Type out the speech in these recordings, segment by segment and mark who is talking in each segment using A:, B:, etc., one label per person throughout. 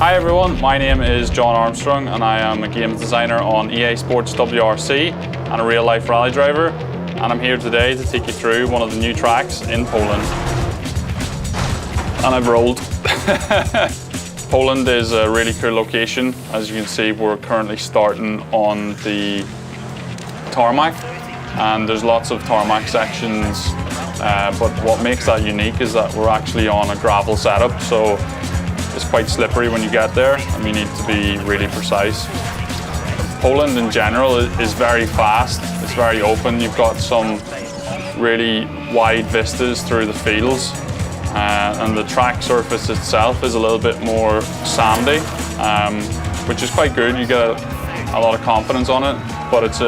A: Hi everyone, my name is John Armstrong and I am a games designer on EA Sports WRC and a real life rally driver, and I'm here today to take you through one of the new tracks in Poland. And I've rolled. Poland is a really cool location. As you can see, we're currently starting on the tarmac and there's lots of tarmac sections, but what makes that unique is that we're actually on a gravel setup, so it's quite slippery when you get there and you need to be really precise. Poland in general is very fast, it's very open. You've got some really wide vistas through the fields, and the track surface itself is a little bit more sandy, which is quite good. You get a lot of confidence on it, but it's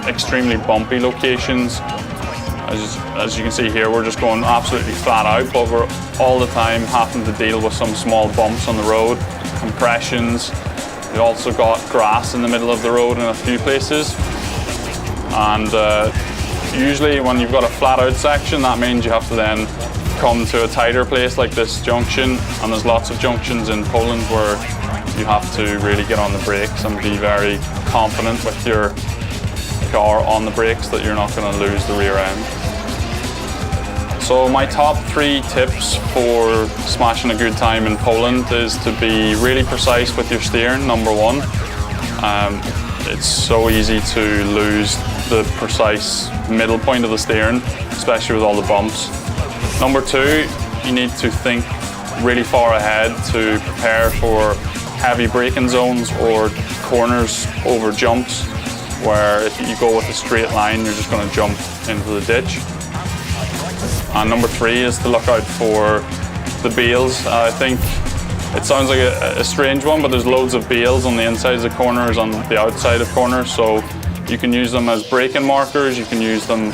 A: extremely bumpy locations. As you can see here, we're just going absolutely flat out, but we're all the time having to deal with some small bumps on the road, compressions. We also got grass in the middle of the road in a few places. And usually when you've got a flat out section, that means you have to then come to a tighter place like this junction. And there's lots of junctions in Poland where you have to really get on the brakes and be very confident with your car on the brakes that you're not going to lose the rear end. So my top 3 tips for smashing a good time in Poland is to be really precise with your steering, number 1. It's so easy to lose the precise middle point of the steering, especially with all the bumps. Number 2, you need to think really far ahead to prepare for heavy braking zones or corners over jumps, where if you go with a straight line, you're just going to jump into the ditch. And number 3 is to look out for the bales. I think it sounds like a strange one, but there's loads of bales on the insides of corners, on the outside of corners, so you can use them as braking markers, you can use them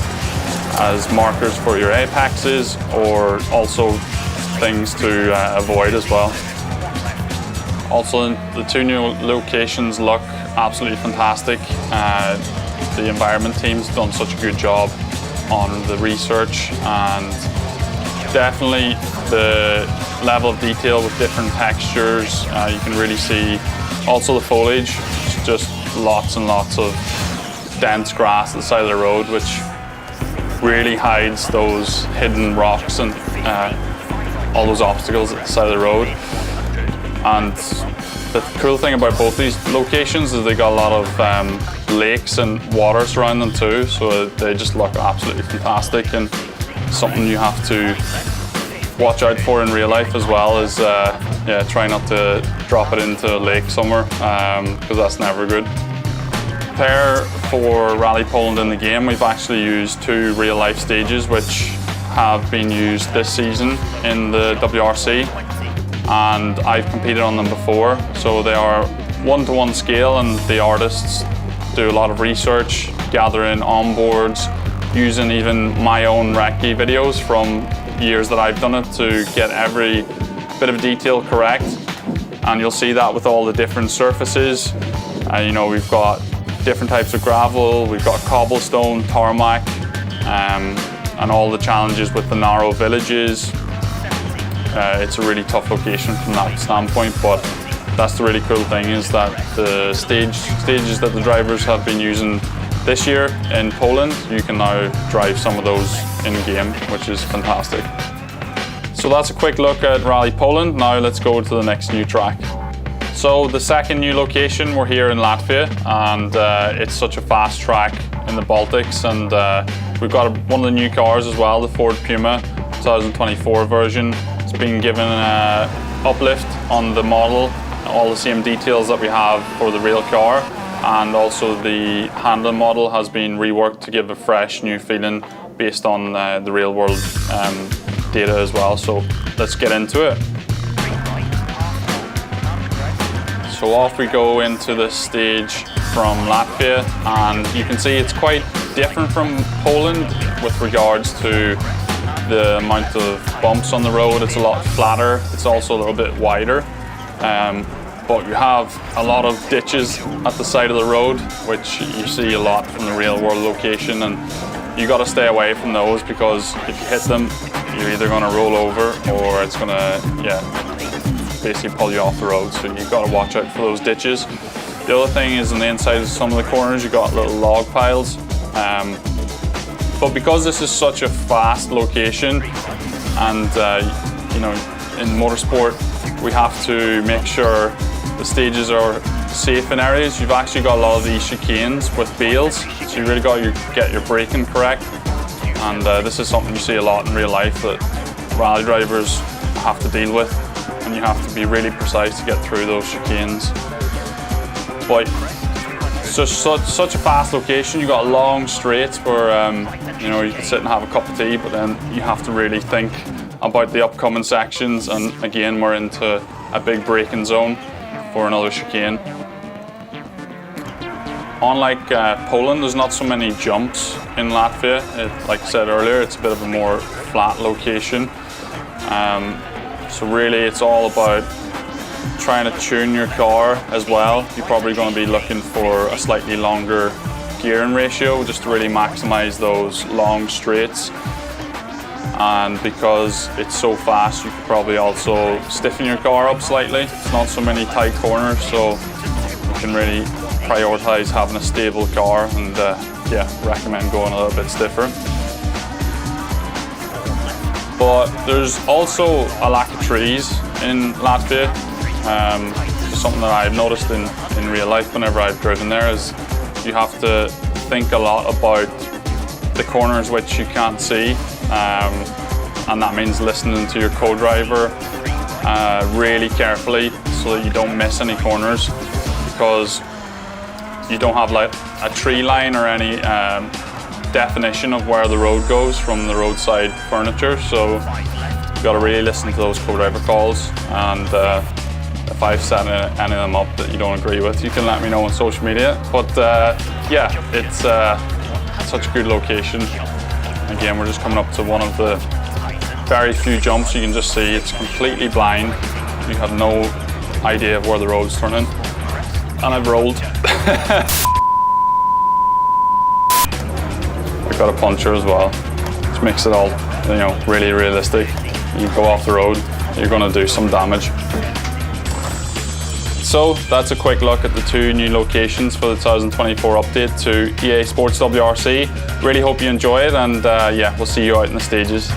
A: as markers for your apexes, or also things to avoid as well. Also, the 2 new locations look absolutely fantastic. The environment team's done such a good job on the research, and definitely the level of detail with different textures. You can really see also the foliage. It's just lots and lots of dense grass at the side of the road, which really hides those hidden rocks and all those obstacles at the side of the road. And the cool thing about both these locations is they got a lot of lakes and water surrounding them too, so they just look absolutely fantastic, and something you have to watch out for in real life as well is try not to drop it into a lake somewhere, because that's never good. Prepare for Rally Poland in the game. We've actually used 2 real life stages which have been used this season in the WRC, and I've competed on them before. So they are 1-to-1 scale, and the artists do a lot of research, gather in onboards, using even my own recce videos from years that I've done it to get every bit of detail correct. And you'll see that with all the different surfaces. You know, we've got different types of gravel, we've got cobblestone, tarmac, and all the challenges with the narrow villages. It's a really tough location from that standpoint, but that's the really cool thing, is that the stages that the drivers have been using this year in Poland, you can now drive some of those in-game, which is fantastic. So that's a quick look at Rally Poland. Now let's go to the next new track. So the second new location, we're here in Latvia, and it's such a fast track in the Baltics, and we've got one of the new cars as well, the Ford Puma 2024 version. It's been given an uplift on the model, all the same details that we have for the real car, and also the handle model has been reworked to give a fresh new feeling based on the real world data as well. So let's get into it. So off we go into this stage from Latvia, and you can see it's quite different from Poland with regards to the amount of bumps on the road. It's a lot flatter, it's also a little bit wider, but you have a lot of ditches at the side of the road, which you see a lot from the real world location, and you got to stay away from those, because if you hit them, you're either going to roll over or it's going to basically pull you off the road. So you've got to watch out for those ditches. The other thing is on the inside of some of the corners, you've got little log piles. But because this is such a fast location, and you know, in motorsport, we have to make sure the stages are safe in areas. You've actually got a lot of these chicanes with bales, so you really got to get your braking correct. And this is something you see a lot in real life that rally drivers have to deal with, and you have to be really precise to get through those chicanes. But it's just such a fast location. You've got long straights where you know, you can sit and have a cup of tea, but then you have to really think about the upcoming sections. And again, we're into a big braking zone for another chicane. Unlike Poland, there's not so many jumps in Latvia. Like I said earlier, it's a bit of a more flat location. So really, it's all about trying to tune your car as well. You're probably going to be looking for a slightly longer gearing ratio just to really maximize those long straights. And because it's so fast, you could probably also stiffen your car up slightly. It's not so many tight corners, so you can really prioritize having a stable car, and yeah, recommend going a little bit stiffer. But there's also a lack of trees in Latvia. Something that I've noticed in real life whenever I've driven there is you have to think a lot about the corners which you can't see, and that means listening to your co-driver really carefully so that you don't miss any corners, because you don't have like a tree line or any definition of where the road goes from the roadside furniture. So you've got to really listen to those co-driver calls, and if I've set any of them up that you don't agree with, you can let me know on social media. But yeah, it's such a good location. Again, we're just coming up to one of the very few jumps. You can just see it's completely blind. You have no idea of where the road's turning. And I've rolled. I've got a puncture as well, which makes it all, you know, really realistic. You go off the road, you're going to do some damage. So that's a quick look at the two new locations for the 2024 update to EA Sports WRC. Really hope you enjoy it, and yeah, we'll see you out in the stages.